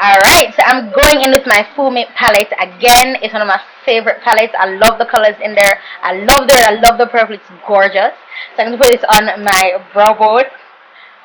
Alright, so I'm going in with my NUME palette again. It's one of my favorite palettes. I love the colors in there. I love the red, I love the purple. It's gorgeous. So I'm going to put this on my brow bone.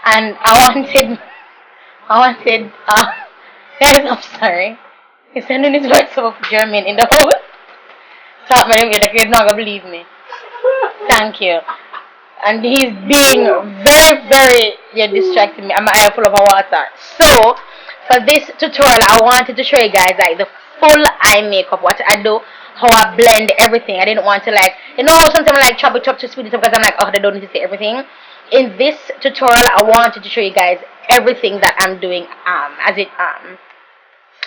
And guys, I'm sorry. He's sending his voice of German in the house. Stop, madam, you're not going to believe me. Thank you. And he's being very, very, distracting me. I'm eye full of water. So, for this tutorial, I wanted to show you guys like the full eye makeup, what I do, how I blend everything. I didn't want to sometimes I like chop it up to speed it up because I'm like, oh, they don't need to see everything. In this tutorial, I wanted to show you guys everything that I'm doing as it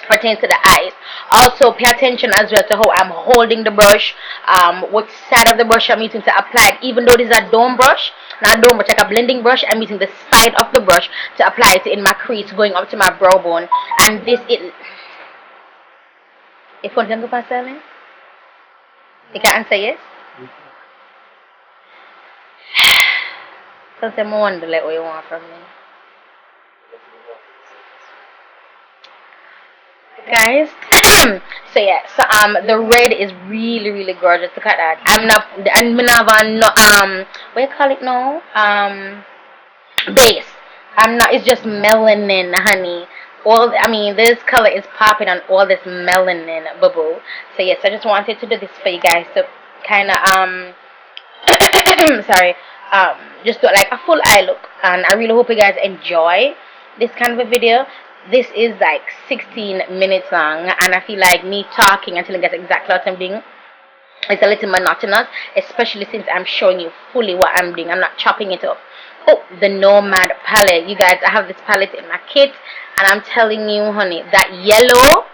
pertains to the eyes. Also pay attention as well to how I'm holding the brush, what side of the brush I'm using to apply it. Even though this is a dome brush, not a dome brush, like a blending brush, I'm using the side of the brush to apply it in my crease going up to my brow bone. And this is if one can go past seven, you can answer yes. Sometimes I wonder like what you want from me. Guys, so yeah, so the red is really, really gorgeous. Look at that. I'm not what do you call it now? Base. I'm not, it's just melanin, honey. This color is popping on all this melanin, boo-boo. So yes, I just wanted to do this for you guys to kind of sorry, just do like a full eye look. And I really hope you guys enjoy this kind of a video. This is like 16 minutes long, and I feel like me talking until I get exactly what I'm doing, it's a little monotonous, especially since I'm showing you fully what I'm doing. I'm not chopping it up. Oh, the Nomad palette. You guys, I have this palette in my kit, and I'm telling you, honey, that yellow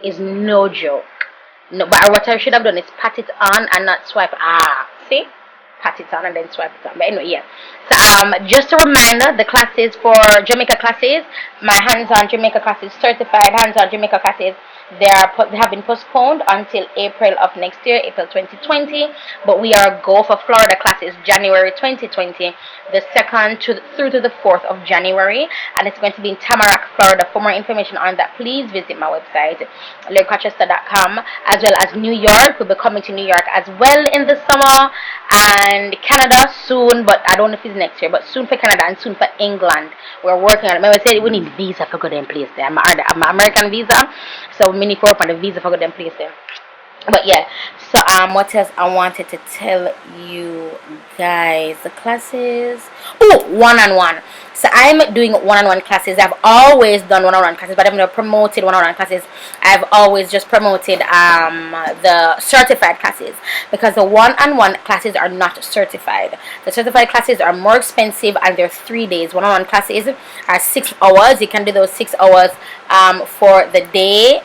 is no joke. No, but what I should have done is pat it on and not swipe. See? Pat it on and then swipe it on. But anyway, yeah. So just a reminder, the classes for Jamaica classes, my hands-on Jamaica classes, certified hands-on Jamaica classes, they have been postponed until April of next year, April 2020. But we are go for Florida classes January 2020, the 2nd through to the 4th of January, and it's going to be in Tamarack, Florida. For more information on that, please visit my website, LyricRochester.com, as well as New York. We'll be coming to New York as well in the summer, and Canada soon, but I don't know if it's next year, but soon for Canada and soon for England. We're working on it. Remember I said we need visa for good and place there. I'm an American visa, so we need to work on the visa for good and place there. But yeah, so what else I wanted to tell you guys? The classes. Oh, one-on-one. So I'm doing one-on-one classes. I've always done one-on-one classes, but I've never promoted one-on-one classes. I've always just promoted the certified classes, because the one-on-one classes are not certified. The certified classes are more expensive, and they're 3 days. One-on-one classes are 6 hours. You can do those 6 hours for the day,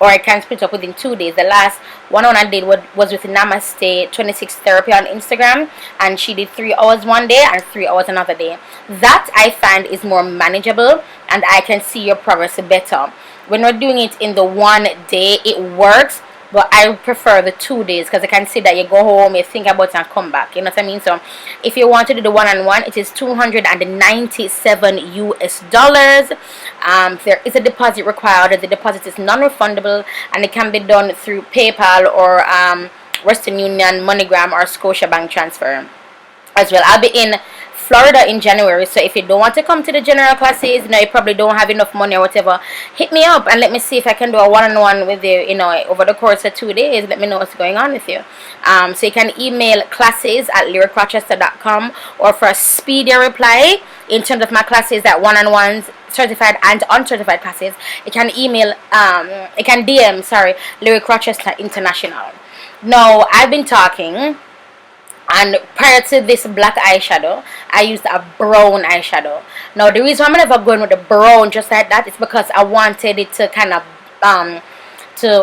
or I can split up within 2 days. The last one I did was with Namaste 26 Therapy on Instagram, and she did 3 hours one day and 3 hours another day. That I find is more manageable, and I can see your progress better. When we're doing it in the 1 day, it works, but I prefer the 2 days, because I can see that you go home, you think about it, and come back. You know what I mean? So if you want to do the one-on-one, it is $297 US. There is a deposit required. The deposit is non-refundable, and it can be done through PayPal or Western Union, MoneyGram, or Scotiabank transfer as well. I'll be in Florida in January, so if you don't want to come to the general classes, you probably don't have enough money or whatever, hit me up and let me see if I can do a one-on-one with you, over the course of 2 days. Let me know what's going on with you. So you can email classes@LyricRochester.com, or for a speedier reply in terms of my classes at one-on-ones, certified and uncertified classes, you can DM Lyric Rochester International. Now, I've been talking, and prior to this black eyeshadow, I used a brown eyeshadow. Now, the reason I'm never going with the brown just like that is because I wanted it to kind of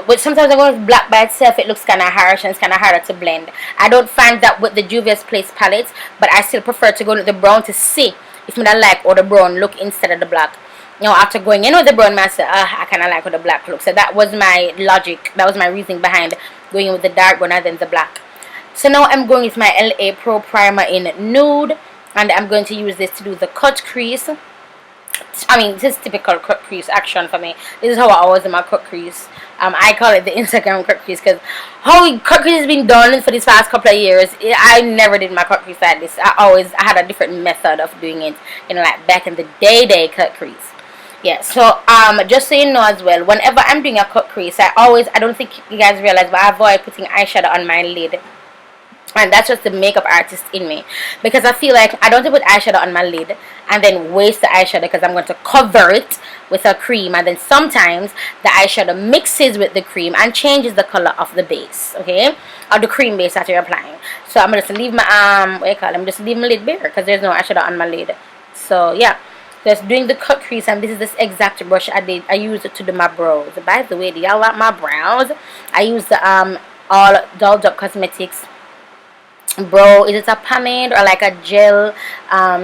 but sometimes I go with black by itself, it looks kind of harsh and it's kind of harder to blend. I don't find that with the JUVIAS Place palettes, but I still prefer to go with the brown to see if I like or the brown look instead of the black. After going in with the brown, I said, I kind of like how the black looks. So that was my logic, that was my reasoning behind going in with the dark brown rather than the black. So now I'm going with my LA Pro Primer in Nude, and I'm going to use this to do the cut crease. I mean, this is typical cut crease action for me. This is how I always do my cut crease. I call it the Instagram cut crease because how cut crease has been done for these past couple of years. I never did my cut crease like this. I had a different method of doing it, you know, like back in the day cut crease. Yeah, so just so you know as well, whenever I'm doing a cut crease, I don't think you guys realize, but I avoid putting eyeshadow on my lid. And that's just the makeup artist in me, because I feel like I don't want to put eyeshadow on my lid and then waste the eyeshadow because I'm going to cover it with a cream, and then sometimes the eyeshadow mixes with the cream and changes the color of the base, okay, or the cream base that you're applying. So I'm going to leave my I'm just leave my lid bare because there's no eyeshadow on my lid. So yeah, just doing the cut crease, and this is this exact brush I used it to do my brows. By the way, do y'all like my brows? I used the all Dolled Up Cosmetics brow, is it a pomade or like a gel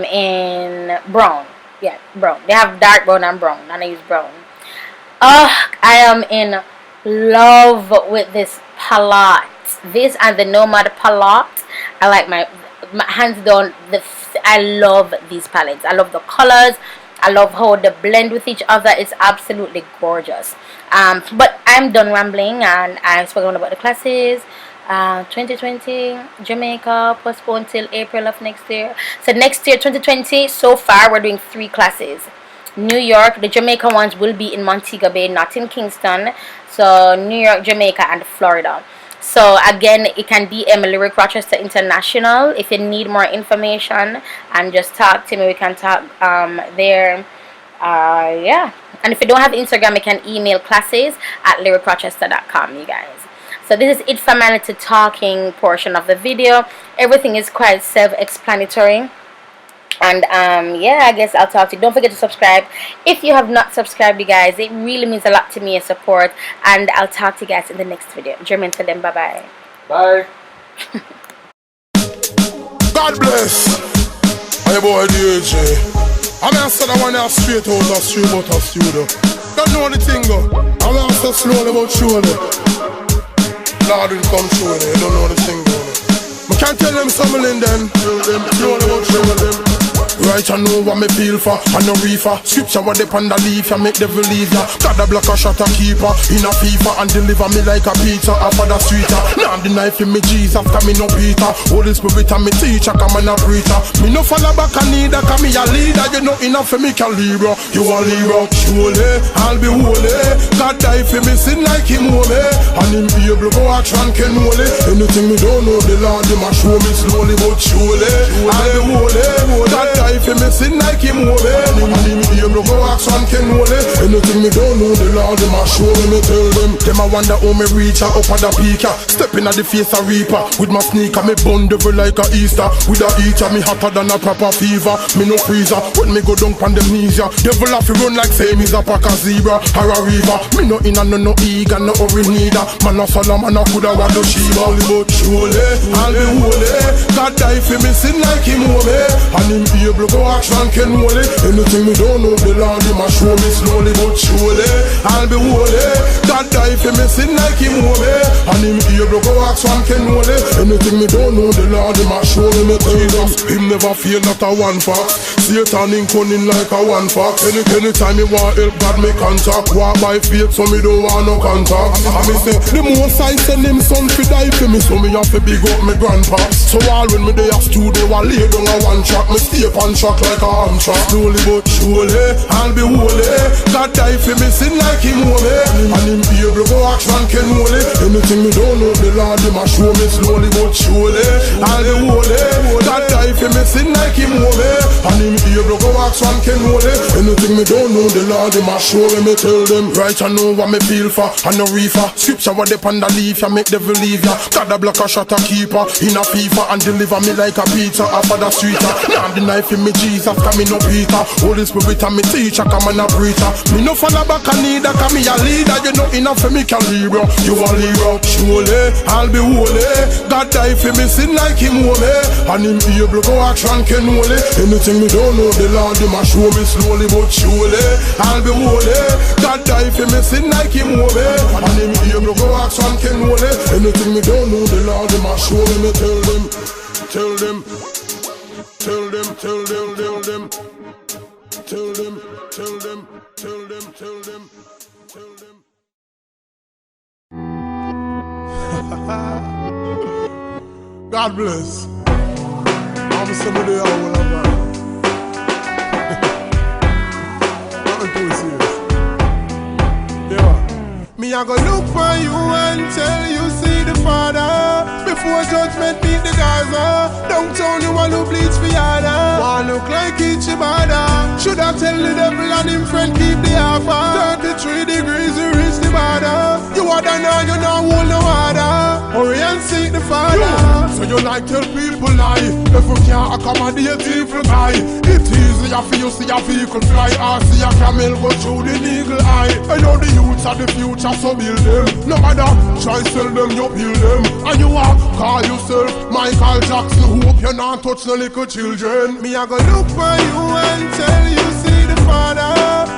in brown? Yeah, brown. They have dark brown and brown, and I use brown. I am in love with this palette. This and the Nomad palette. I like my hands down. I love these palettes. I love the colors. I love how they blend with each other. It's absolutely gorgeous. But I'm done rambling, and I've spoken about the classes. 2020 Jamaica postponed till April of next year. So next year, 2020, so far we're doing 3 classes. New York, the Jamaica ones will be in Montego Bay, not in Kingston. So New York, Jamaica, and Florida. So again, you can DM LyricRochester International if you need more information, and just talk to me. We can talk there. Yeah, and if you don't have Instagram, you can email classes@lyricrochester.com, you guys. So this is it for my little talking portion of the video. Everything is quite self-explanatory. And yeah, I guess I'll talk to you. Don't forget to subscribe if you have not subscribed, you guys. It really means a lot to me, your support. And I'll talk to you guys in the next video. German to them. Bye-bye. Bye. God bless. My boy DJ. I'm going to say that one straight out of stream out of studio. Don't know the thing though. I'm going to say slowly but surely. Lord will come through it, you don't know the thing going on. I can't tell them something in them. Slowly but surely. Right, I know what me feel for, I no reefer. Scripture what they on the leaf, I make devil leave ya. Got the block a shot a keeper in a FIFA, and deliver me like a pizza off of the streeter. Now the knife in me Jesus, cause me no Peter. Holy Spirit and me teacher, cause me no preacher. Me no follow back and neither, cause me a leader. You know enough for me can Libra. You a Libra, surely I'll be holy. God die for me sin like him holy, and him be able to go action can holy. Anything me don't know, the Lord him a show me slowly but surely I'll be holy. God die for me sin like him holy, and him be able to go action can holy. Anything me don't know, the Lord him a show me tell them. Them a wonder how me reach up at the peak. Stepping at the face a reaper with my sneaker, me bun devil like a Easter. With a eater me hotter than a proper fever. Me no freezer when me go down pandemnesia. Devil have to run like same is a pack of zebra or a river. Me no in and no eager, no hurry neither. Man a Solomon a coulda want to Shiva. But surely I'll be holy. God die for me sin like him holy, and him be able to go action can holy. Anything me don't know, the Lord him a show me slowly but surely I'll be holy. God die for me sin like him holy, and him be able to go action can holy. Anything me don't know, the Lord him a show me Jesus. Him never feel not a one fox. Satan in cunning like a one fox. Anytime me want help, God me contact. Walk by faith, so me don't want no contact. And me say the most I send him son fi die for me, so me have to big up me grandpa. So all when me dey a studio, I lay down a one track. Me stay on track like a hand track. Slowly but surely I'll be holy. God die for me sin like him holy, and him be able to go action can holy. Anything me don't know, the Lord him a show me slowly but surely I'll be holy. God die for me sin like him holy, and him be able to go action can holy. Anything me don't know, the Lord him a show me tell them. Right, I know what me feel for, I no reefer. Scripture what they on the leaf, ya make devil leave ya. Got the block a shot a keeper in a FIFA, and deliver me like a pizza off of the streeter. Now the knife in me Jesus, cause me no Peter. Holy Spirit and me teacher, cause me no preacher. Me no follow back and neither, cause me a leader. You know enough for me can Libra. You a Libra, surely I'll be holy. God die for me sin like him holy, and him be able to go action can holy. Anything me don't know, the Lord him a show me slowly but surely I'll be holy. God die for me sin like him holy, and him be able to go action can holy. Anything me don't know, the Lord him a show me tell them. Tell them, tell them, tell them, tell them, tell them, tell them. them, tell them, tell them, tell them. God bless. I'm somebody I will have. Nothing too serious. Yeah. Me I go look for you until you see the Father. Before judgment meet the Gaza. Downtown you want to bleach for yada. Want look like each bada. Should I tell the devil and him friend keep the alpha. 33 degrees to reach the border. You are the now you know hold no water. Hurry and seek the Father. So you like tell people lie. If you can't accommodate evil guy. It's easier for you see a vehicle fly. Or see a camel go through the eagle eye. I know the youths are the future. So build them, no matter, try sell them, you build them. And you are, call yourself Michael Jackson. Hope you not touch no little children. Me I go look for you until you see the Father.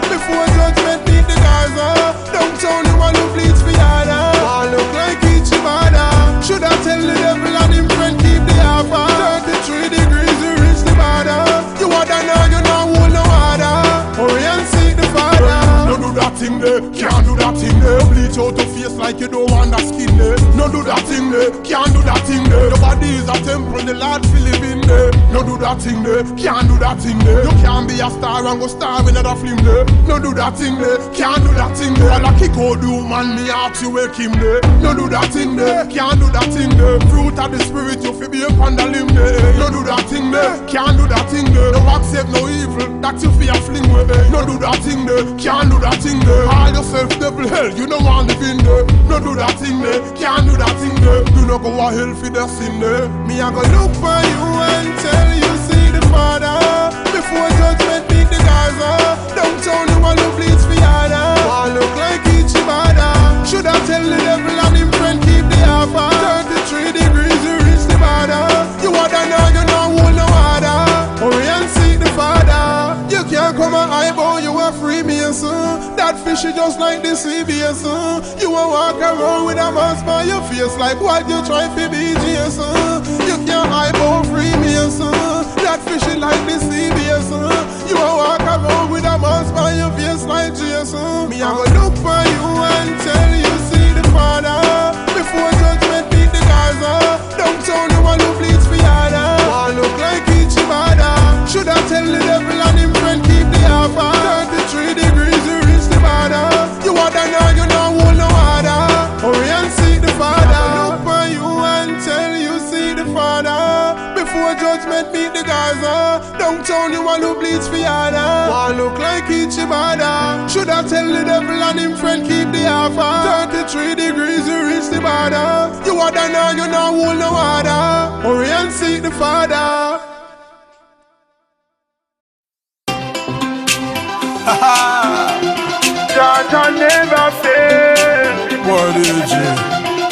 Before judgment meet the Gaza. Downtown you want to bleach for yada. Want look like each bada. Should I tell the devil and him friend keep the alpha. 33 degrees to reach the border. You are the now you know hold no water. Hurry and seek the Father. Don't do that thing there, can't do that thing there. Bleach out your face like you don't want that skin there. No do that thing there, can't do that thing there. Your body is a temple, the Lord feel live in there. No do that thing there, can't do that thing there. You can't be a star and go star in another film there. No do that thing there, can't do that thing there. While I kick out you man, me ask you wake him there. No do that thing there, can't do that thing there. Fruit of the spirit, you feel be up on the limb there. No do that thing there, can't do that thing there. No accept no evil, that you feel a fling with. No do that thing there, can't do that thing there. All yourself devil hell, you don't want to live in there. No do that thing there, can't do that thing there. Do not go a hell for the sin there. Me I go look for you until you see the Father. Before judgment meet the Gaza. Downtown you want to bleach for yada. Want look like each bada. Should I tell the devil and him friend keep the alpha. 33 degrees to reach the border. You are the now you know hold no water. Hurry and seek the Father. You can't come and eyebrow, you a free me son. That fishy just like the CBS son. You a walk around with a mask by your face like what you try to be Jason. You can't eyebrow free me son. That fishy like the CBS son. You a walk around with a mask by your face like Jason. Me I go look for you until you see the Father. Before judgment meet the Gaza. Downtown you want to bleach for yada. Want look like each bada. Should I tell the devil and him friend keep the alpha. 33 degrees to reach the border. You are the now you know hold no water. Hurry and seek the Father. Look for you until you see the Father. Before judgment meet the Gaza. Downtown you want to bleach for yada. Want look like each bada. Should I tell the devil and him friend keep the alpha. 33 degrees to reach the border. You are the now you know hold no water. Hurry and seek the Father. Jah never fail. Boy, DJ,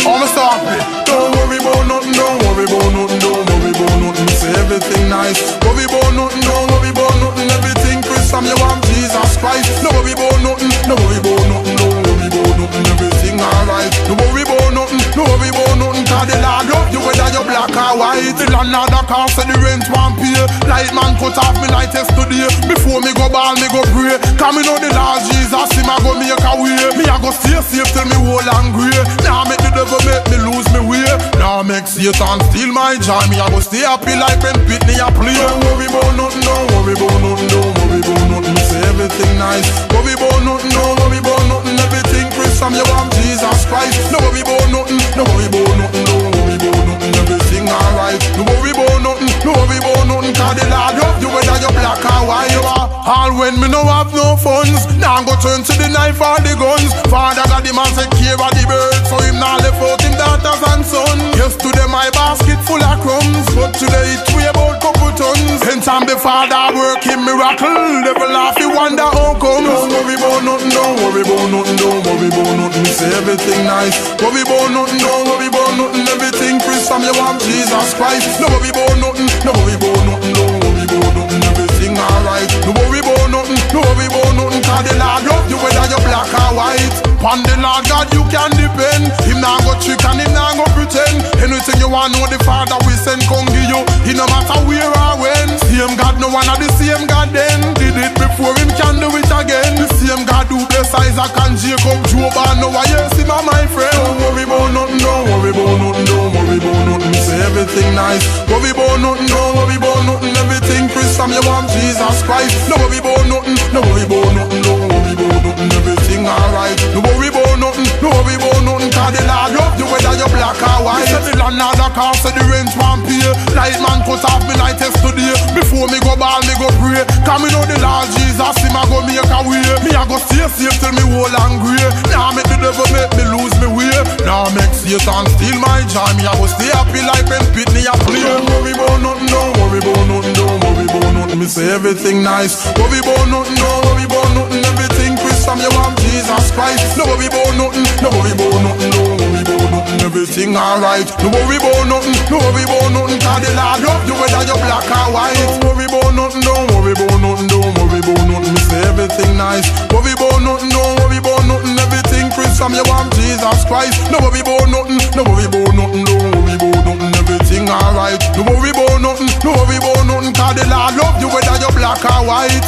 I'ma stop it. Don't worry about nothing, don't worry about nothing, don't worry about nothing. Say everything nice. Worry about nothing, don't worry about nothing. Everything Chris from you want Jesus Christ. No worry about nothing, no worry about nothing, don't worry about nothing. Everything alright. No worry about nothing, no worry about nothing. Cause the Lord love you whether you black or white. The landlord a call say the rent won't pay. Light man cut off me light yesterday. Before me go ball, me go pray. Cause me know the Lord Jesus, him a go make a way. Me a go stay safe till me whole and grey. Now make the devil make me lose me way. Now make Satan steal my joy. Me a go stay happy like when Pitney a play. Don't worry about nothing, don't worry about nothing, don't worry about nothing. Say everything nice. Worry about nothing, don't worry about nothing. Everything Chris from you want Jesus Christ. No worry about nothing, no worry about nothing, don't worry about nothing. Everything alright. No worry about nothing, no worry about nothing. Cause the Lord love you whether you black or white you are. All when me no have no funds. Now go turn to the knife or the guns. Father got the man take care of the birds. So him now left out him daughters and sons. Yesterday my basket full of crumbs. But today it weigh about couple tons. Anytime the Father work him miracle. Devil laugh you wonder how come. Don't worry about nothing, don't worry about nothing, don't worry about nothing. Say everything nice. Worry about nothing, don't worry about nothing. Everything Chris from you want Jesus Christ. No worry about nothing, no worry about nothing, don't worry about nothing. Everything alright. No worry about nothing, no worry about nothing. Cause the Lord love you whether you black or white. On the Lord God you can depend. Him now go trick and him now go pretend. Anything you want know the Father we send come give you. He no matter where or when. Same God no one of the same God then. Did it before him can do it again. Cause me know the Lord Jesus, him a go make a way. Me a go stay safe till me whole and grey. Now make the devil make me lose me way. Now make Satan steal my joy. Me a go stay happy like when Pitney a play. Don't worry about nothing, don't worry about nothing, don't worry about nothing. Me say everything nice. Worry about nothing, don't worry about nothing. Everything Chris from you want Jesus Christ. No worry about nothing, no worry about nothing, don't worry about nothing. Everything alright. No worry about nothing, no worry about nothing. Cause the Lord love you whether you black or white. Don't worry about nothing, don't worry about nothing, don't worry about nothing. Me say everything nice. Worry about nothing, don't worry about nothing. Everything Chris from you want Jesus Christ. No worry about nothing, no worry about nothing, don't worry about nothing. Everything alright. No worry about nothing, no worry about nothing. Cause the Lord love you whether you black or white.